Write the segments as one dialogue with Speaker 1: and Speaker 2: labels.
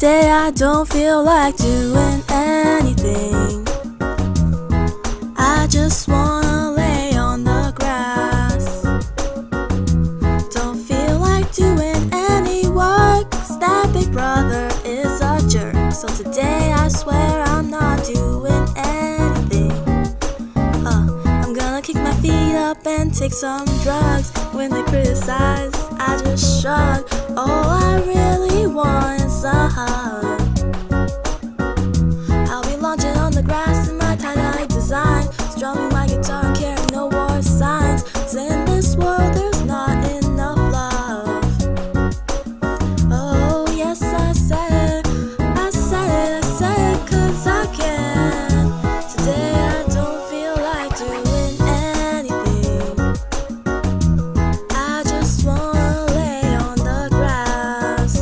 Speaker 1: Today I don't feel like doing anything. I just wanna lay on the grass. Don't feel like doing any work, 'cause that big brother is a jerk. So today I swear I'm not doing anything. I'm gonna kick my feet up and take some drugs. When they criticize, I just shrug. All I really want is a hug. I'll be lounging on the grass in my tie-dye design, strumming my guitar and carrying no war signs. 'Cause in this world there's not enough love. Oh yes, I said it, 'cause I can. Today I don't feel like doing anything. I just wanna lay on the grass.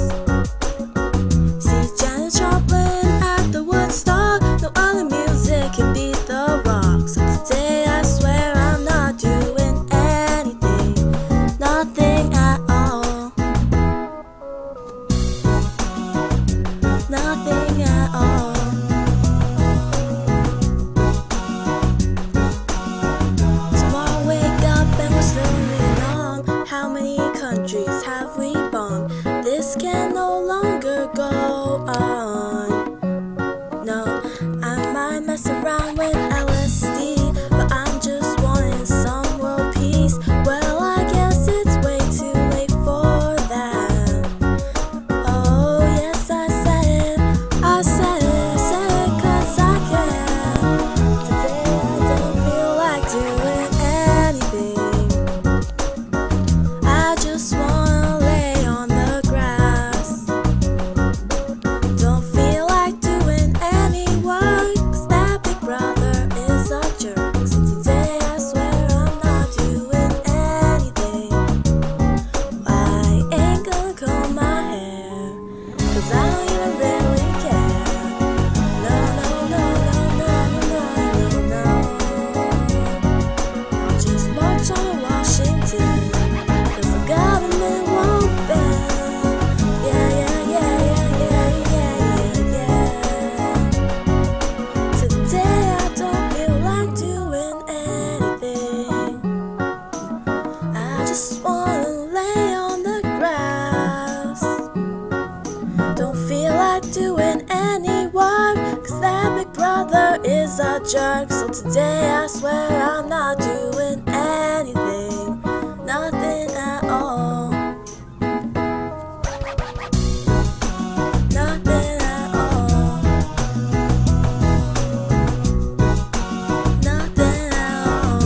Speaker 1: See Janis Joplin at the Woodstock, no other music can beat the rock. So today I swear I'm not doing anything, nothing at all, nothing at all. Tomorrow wake up and we're still moving on. How many countries have we bombed? This can no longer go on. No, I might mess around with LSD, but I'm just wanting some world peace. Well, I guess it's way too late for that. Oh yes, I said it, 'cause I can. Today I don't feel like doing anything. I just wanna lay on the grass. Don't feel like doing any work, 'cause that big brother is a jerk. So today I swear I'm not doing anything. I ain't gonna comb my hair, 'cause I don't even really care. No, no, no, no, no, no, no, no, no. I'll just march on Washington, 'cause the government won't bend. Yeah, yeah, yeah, yeah, yeah, yeah, yeah, yeah. Today I don't feel like doing anything. I just wanna lay on the grass. Don't feel like doing any work, 'cause that big brother is a jerk. So today I swear I'm not doing anything, nothing at all, nothing at all, nothing at all.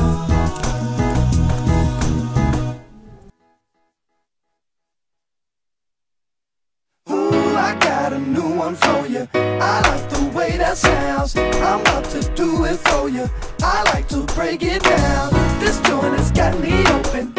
Speaker 2: Ooh, I got a new one for you. I like the way that sounds. I'm about to do it for you. I like to break it down. This joint has got me open.